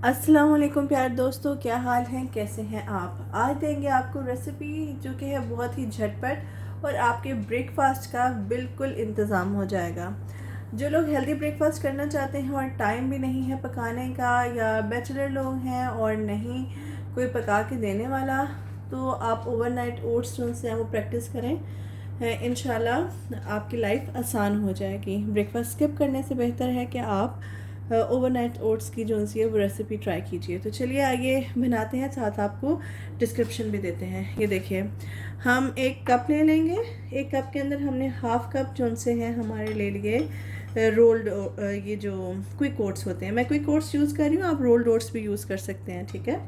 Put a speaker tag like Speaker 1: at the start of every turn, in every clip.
Speaker 1: अस्सलाम वालेकुम प्यारे दोस्तों, क्या हाल हैं, कैसे हैं आप। आज देंगे आपको रेसिपी जो कि है बहुत ही झटपट और आपके ब्रेकफास्ट का बिल्कुल इंतज़ाम हो जाएगा। जो लोग हेल्दी ब्रेकफास्ट करना चाहते हैं और टाइम भी नहीं है पकाने का, या बैचलर लोग हैं और नहीं कोई पका के देने वाला, तो आप ओवरनाइट ओट्स जो से हैं वो प्रैक्टिस करें। इंशाल्लाह आपकी लाइफ आसान हो जाएगी। ब्रेकफास्ट स्किप करने से बेहतर है कि आप ओवरनाइट ओट्स की जो सी है वो रेसिपी ट्राई कीजिए। तो चलिए आगे बनाते हैं, साथ आपको डिस्क्रिप्शन भी देते हैं। ये देखिए, हम एक कप ले लेंगे। एक कप के अंदर हमने हाफ कप जो से हैं हमारे ले लिए रोल्ड, ये जो क्विक ओट्स होते हैं। मैं क्विक ओट्स यूज़ कर रही हूँ, आप रोल्ड ओट्स भी यूज़ कर सकते हैं, ठीक है।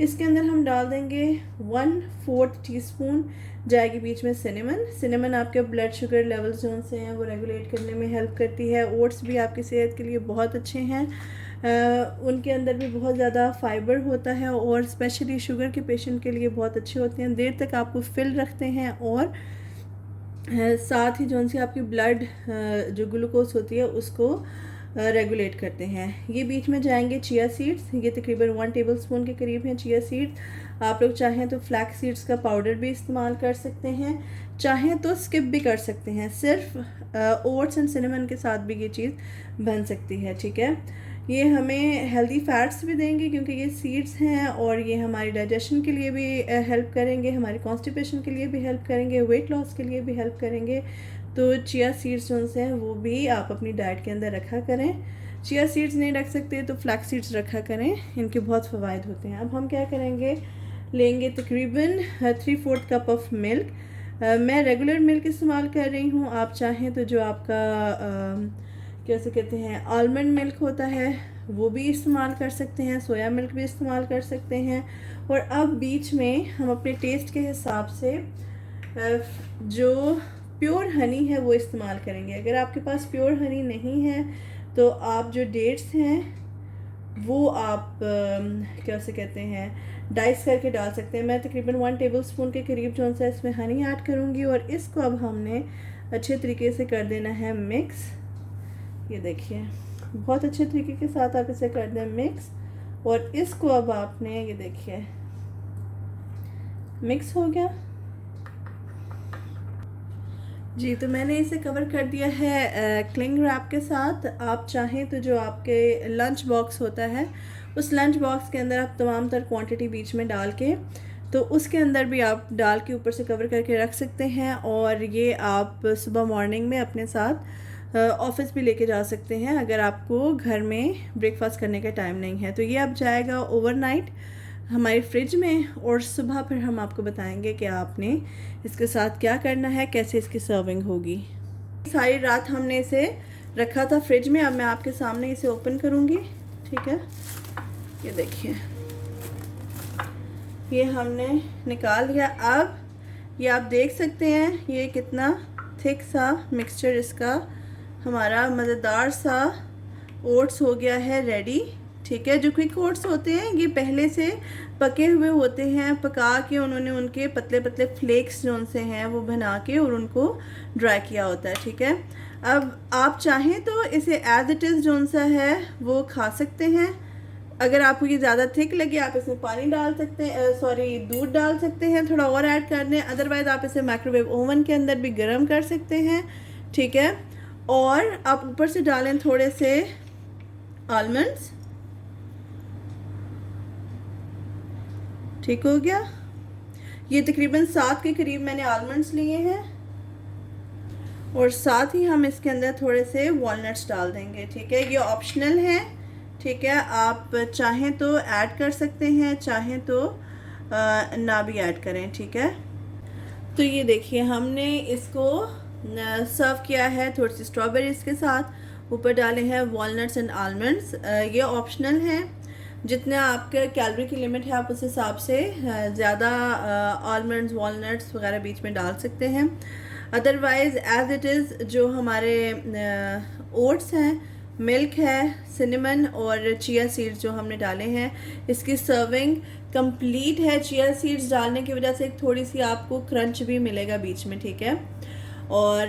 Speaker 1: इसके अंदर हम डाल देंगे 1/4 टीस्पून जाएगी बीच में सिनेमन आपके ब्लड शुगर लेवल्स जो से हैं वो रेगुलेट करने में हेल्प करती है। ओट्स भी आपकी सेहत के लिए बहुत अच्छे हैं। उनके अंदर भी बहुत ज़्यादा फाइबर होता है और स्पेशली शुगर के पेशेंट के लिए बहुत अच्छे होते हैं। देर तक आपको फिल रखते हैं और साथ ही जो सी आपकी ब्लड जो ग्लूकोज होती है उसको रेगुलेट करते हैं। ये बीच में जाएंगे चिया सीड्स, ये तकरीबन 1 टेबलस्पून के करीब हैं चिया सीड्स। आप लोग चाहें तो फ्लैक्स सीड्स का पाउडर भी इस्तेमाल कर सकते हैं, चाहें तो स्किप भी कर सकते हैं। सिर्फ ओट्स एंड सिनेमन के साथ भी ये चीज़ बन सकती है, ठीक है। ये हमें हेल्दी फैट्स भी देंगे क्योंकि ये सीड्स हैं, और ये हमारी डाइजेशन के लिए भी हेल्प करेंगे, हमारी कॉन्स्टिपेशन के लिए भी हेल्प करेंगे, वेट लॉस के लिए भी हेल्प करेंगे। तो चिया सीड्स जो हैं वो भी आप अपनी डाइट के अंदर रखा करें। चिया सीड्स नहीं रख सकते तो फ्लैक्स सीड्स रखा करें, इनके बहुत फ़वाइद होते हैं। अब हम क्या करेंगे, लेंगे तकरीबन 3/4 कप ऑफ मिल्क। मैं रेगुलर मिल्क इस्तेमाल कर रही हूँ। आप चाहें तो जो आपका कैसे कहते हैं आलमंड मिल्क होता है वो भी इस्तेमाल कर सकते हैं, सोया मिल्क भी इस्तेमाल कर सकते हैं। और अब बीच में हम अपने टेस्ट के हिसाब से जो प्योर हनी है वो इस्तेमाल करेंगे। अगर आपके पास प्योर हनी नहीं है तो आप जो डेट्स हैं वो आप कैसे कहते हैं डाइस करके डाल सकते हैं। मैं तकरीबन 1 टेबलस्पून के करीब जो सा इसमें हनी ऐड करूँगी और इसको अब हमने अच्छे तरीके से कर देना है मिक्स। ये देखिए, बहुत अच्छे तरीके के साथ आप इसे कर दें मिक्स, और इसको अब आपने ये देखिए मिक्स हो गया जी। तो मैंने इसे कवर कर दिया है क्लिंग रैप के साथ। आप चाहें तो जो आपके लंच बॉक्स होता है उस लंच बॉक्स के अंदर आप तमाम तर क्वांटिटी बीच में डाल के तो उसके अंदर भी आप डाल के ऊपर से कवर करके रख सकते हैं, और ये आप सुबह मॉर्निंग में अपने साथ ऑफिस भी लेके जा सकते हैं अगर आपको घर में ब्रेकफास्ट करने का टाइम नहीं है। तो ये अब जाएगा ओवरनाइट हमारी फ्रिज में, और सुबह फिर हम आपको बताएंगे कि आपने इसके साथ क्या करना है, कैसे इसकी सर्विंग होगी। सारी रात हमने इसे रखा था फ्रिज में। अब मैं आपके सामने इसे ओपन करूँगी, ठीक है। ये देखिए, ये हमने निकाल लिया। अब ये आप देख सकते हैं ये कितना थिक सा मिक्सचर इसका हमारा मज़ेदार सा ओट्स हो गया है रेडी, ठीक है। जो क्विक ओट्स होते हैं ये पहले से पके हुए होते हैं, पका के उन्होंने उनके पतले पतले फ्लेक्स जो उनसे हैं वो बना के और उनको ड्राई किया होता है, ठीक है। अब आप चाहें तो इसे एज इट इज़ जो सा है वो खा सकते हैं। अगर आपको ये ज़्यादा थिक लगे आप इसमें पानी डाल सकते हैं, सॉरी दूध डाल सकते हैं, थोड़ा और ऐड कर दें। अदरवाइज़ आप इसे माइक्रोवेव ओवन के अंदर भी गर्म कर सकते हैं, ठीक है। और आप ऊपर से डालें थोड़े से आलमंड्स, ठीक हो गया। ये तकरीबन 7 के करीब मैंने आलमंड्स लिए हैं, और साथ ही हम इसके अंदर थोड़े से वॉलनट्स डाल देंगे, ठीक है। ये ऑप्शनल है, ठीक है। आप चाहें तो ऐड कर सकते हैं, चाहें तो ना भी ऐड करें, ठीक है। तो ये देखिए, हमने इसको सर्व किया है थोड़ी सी स्ट्रॉबेरीज के साथ। ऊपर डाले हैं वॉलनट्स एंड आलमंड्स। ये ऑप्शनल है, जितना आपके कैलोरी की लिमिट है आप उस हिसाब से ज़्यादा आलमंड्स वॉलनट्स वगैरह बीच में डाल सकते हैं। अदरवाइज़ एज इट इज़ जो हमारे ओट्स हैं, मिल्क है, सिनेमन और चिया सीड्स जो हमने डाले हैं, इसकी सर्विंग कंप्लीट है। चिया सीड्स डालने की वजह से एक थोड़ी सी आपको क्रंच भी मिलेगा बीच में, ठीक है। और